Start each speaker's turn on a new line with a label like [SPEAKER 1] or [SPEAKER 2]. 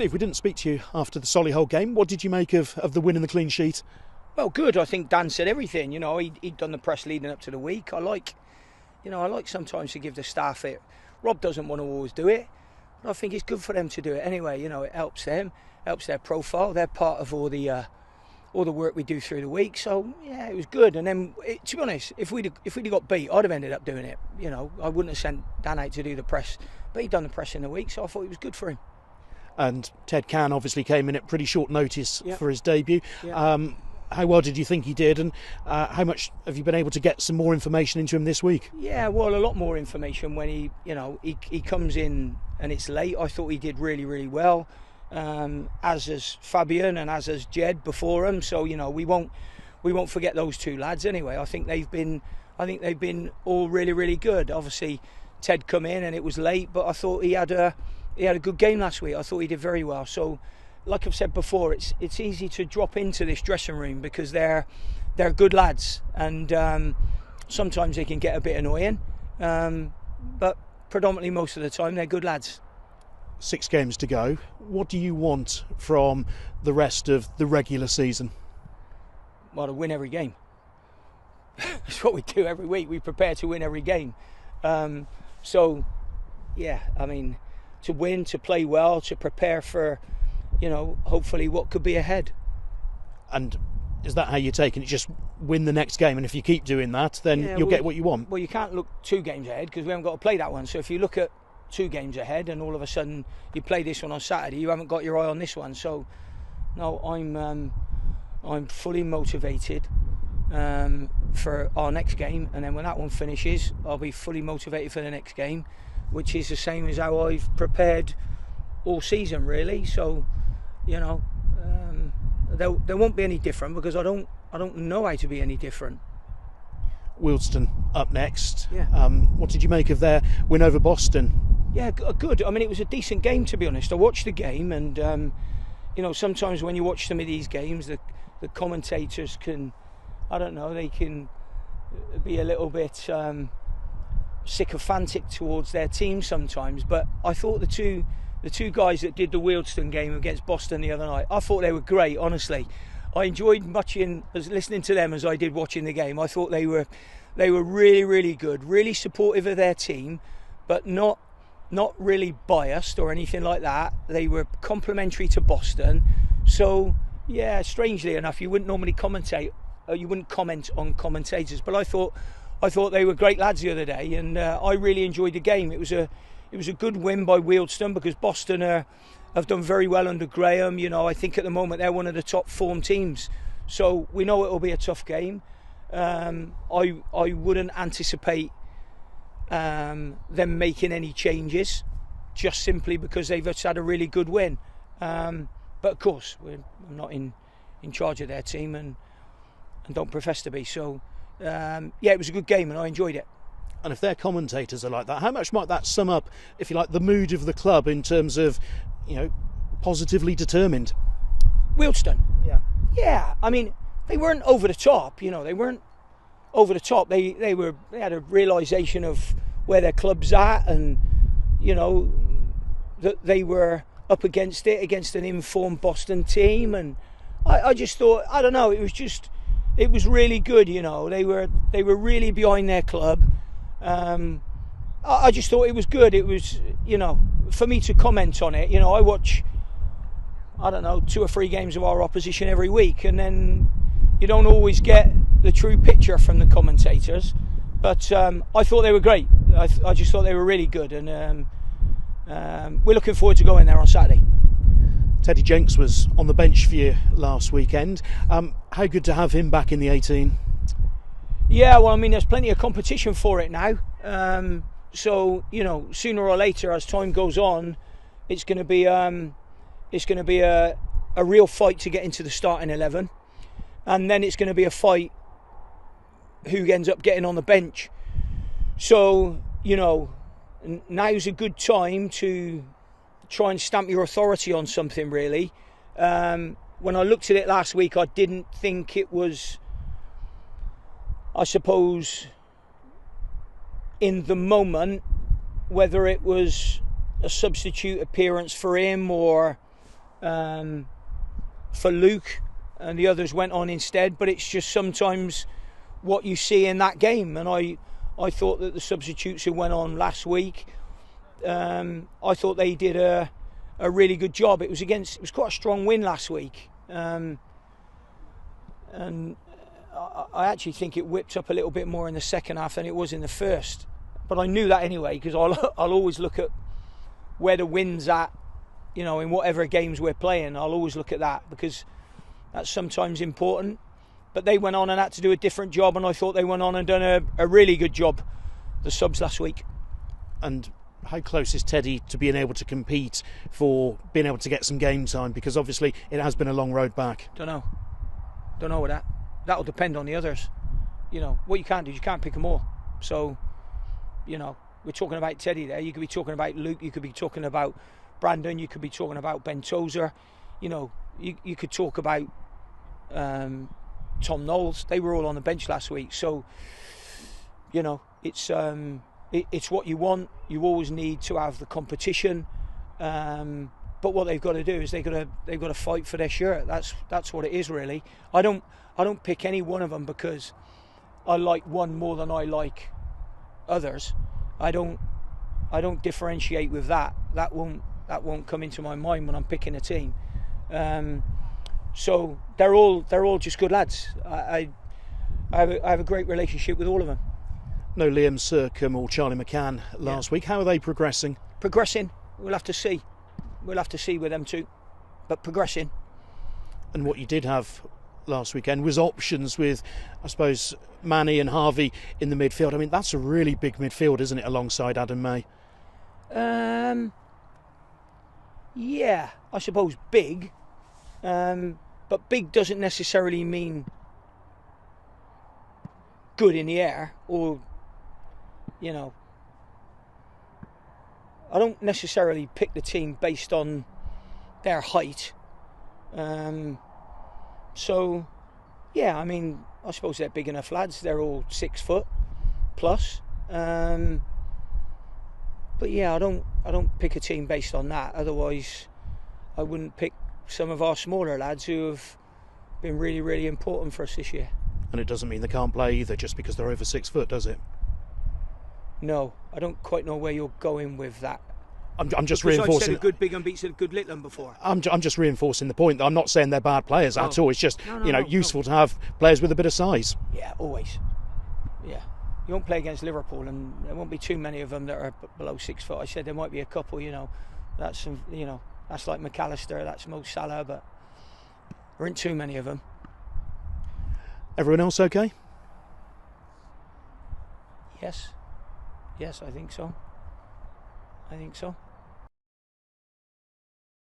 [SPEAKER 1] Steve, we didn't speak to you after the Solihull game. What did you make of the win and the clean sheet?
[SPEAKER 2] Well, good. I think Dan said everything. He'd done the press leading up to the week. I like sometimes to give the staff it. Rob doesn't want to always do it, but I think it's good for them to do it anyway. It helps them, helps their profile. They're part of all the work we do through the week. So yeah, it was good. And then, to be honest, if we'd got beat, I'd have ended up doing it. I wouldn't have sent Dan out to do the press, but he'd done the press in the week, so I thought it was good for him.
[SPEAKER 1] And Ted Can obviously came in at pretty short notice for his debut.
[SPEAKER 2] Yep.
[SPEAKER 1] How well did you think he did, and how much have you been able to get some more information into him this week?
[SPEAKER 2] Yeah, well, a lot more information when he comes in and it's late. I thought he did really, really well, as has Fabian and as has Jed before him. So we won't forget those two lads anyway. I think they've been all really, really good. Obviously, Ted come in and it was late, but I thought he had a good game last week. I thought he did very well. So, like I've said before, it's easy to drop into this dressing room because they're good lads, and sometimes they can get a bit annoying, but predominantly most of the time they're good lads.
[SPEAKER 1] 6 games to go. What do you want from the rest of the regular season?
[SPEAKER 2] Well, to win every game. That's what we do every week. We prepare to win every game. So, yeah, I mean, to win, to play well, to prepare for, hopefully what could be ahead.
[SPEAKER 1] And is that how you're taking it? Just win the next game, and if you keep doing that, then you'll get what you want?
[SPEAKER 2] Well, you can't look 2 games ahead because we haven't got to play that one. So if you look at 2 games ahead and all of a sudden you play this one on Saturday, you haven't got your eye on this one. So, no, I'm fully motivated for our next game, and then when that one finishes, I'll be fully motivated for the next game, which is the same as how I've prepared all season, really. So, there won't be any different because I don't know how to be any different.
[SPEAKER 1] Wealdstone up next.
[SPEAKER 2] Yeah.
[SPEAKER 1] What did you make of their win over Boston?
[SPEAKER 2] Yeah, good. I mean, it was a decent game, to be honest. I watched the game, and sometimes when you watch some of these games, the commentators can, they can be a little bit sycophantic towards their team sometimes. But I thought the two guys that did the Wealdstone game against Boston the other night, I thought they were great, honestly. I enjoyed listening to them as I did watching the game. I thought they were really, really good, really supportive of their team, but not really biased or anything like that. They were complimentary to Boston. So, yeah, strangely enough, you wouldn't normally commentate, or you wouldn't comment on commentators, but I thought they were great lads the other day, and I really enjoyed the game. It was a good win by Wealdstone because Boston have done very well under Graham. I think at the moment they're one of the top form teams. So we know it'll be a tough game. I wouldn't anticipate them making any changes, just simply because they've just had a really good win. But of course, I'm not in charge of their team and don't profess to be. So it was a good game and I enjoyed it.
[SPEAKER 1] And if their commentators are like that, how much might that sum up, if you like, the mood of the club in terms of, positively determined?
[SPEAKER 2] Wealdstone? Yeah. I mean, they weren't over the top. They weren't over the top. They had a realisation of where their club's at, and that they were up against an informed Boston team. And I just thought, I don't know, it was really good. They were really behind their club. I just thought it was good. It was, for me to comment on it. I watch, 2 or 3 games of our opposition every week, and then you don't always get the true picture from the commentators. But I thought they were great. I just thought they were really good, and we're looking forward to going there on Saturday.
[SPEAKER 1] Teddy Jenks was on the bench for you last weekend. How good to have him back in the 18?
[SPEAKER 2] Yeah, well, I mean, there's plenty of competition for it now. So sooner or later, as time goes on, it's going to be a real fight to get into the starting 11, and then it's going to be a fight who ends up getting on the bench. So now's a good time to try and stamp your authority on something. Really, when I looked at it last week, I didn't think it was, I suppose, in the moment, whether it was a substitute appearance for him or for Luke, and the others went on instead. But it's just sometimes what you see in that game. And I thought that the substitutes who went on last week, I thought they did a really good job. It was quite a strong win last week, and I actually think it whipped up a little bit more in the second half than it was in the first. But I knew that anyway, because I'll always look at where the win's at, you know, in whatever games we're playing. I'll always look at that, because that's sometimes important. But they went on and had to do a different job, and I thought they went on and done a really good job, the subs last week. And
[SPEAKER 1] how close is Teddy to being able to compete for being able to get some game time? Because obviously it has been a long road back.
[SPEAKER 2] Don't know with that. That'll depend on the others. You know, what you can't do is you can't pick them all. So, you know, we're talking about Teddy there. You could be talking about Luke. You could be talking about Brandon. You could be talking about Ben Tozer. You know, you could talk about Tom Knowles. They were all on the bench last week. So, you know, it's what you want. You always need to have the competition. But what they've got to do is they've got to fight for their shirt. That's what it is, really. I don't pick any one of them because I like one more than I like others. I don't differentiate with that. That won't come into my mind when I'm picking a team. So they're all just good lads. I have a great relationship with all of them.
[SPEAKER 1] No Liam Sercombe or Charlie McCann last week. How are they progressing?
[SPEAKER 2] Progressing. We'll have to see. We'll have to see with them too. But progressing.
[SPEAKER 1] And what you did have last weekend was options with, I suppose, Manny and Harvey in the midfield. I mean, that's a really big midfield, isn't it, alongside Adam May?
[SPEAKER 2] Yeah, I suppose big. But big doesn't necessarily mean good in the air, or, you know, I don't necessarily pick the team based on their height. So, yeah, I mean, I suppose they're big enough lads. They're all 6 foot plus. But yeah, I don't pick a team based on that. Otherwise, I wouldn't pick some of our smaller lads who have been really, really important for us this year.
[SPEAKER 1] And it doesn't mean they can't play either just because they're over 6 foot, does it?
[SPEAKER 2] No, I don't quite know where you're going with that.
[SPEAKER 1] I'm just
[SPEAKER 2] because
[SPEAKER 1] reinforcing.
[SPEAKER 2] I've said a good big unbeat, said a good Litland before.
[SPEAKER 1] I'm just reinforcing the point. I'm not saying they're bad players at all. It's just useful to have players with a bit of size.
[SPEAKER 2] Yeah, always. Yeah, you won't play against Liverpool, and there won't be too many of them that are below 6 foot. I said there might be a couple. You know, that's like McAllister, that's Mo Salah, but there aren't too many of them.
[SPEAKER 1] Everyone else okay?
[SPEAKER 2] Yes, I think so.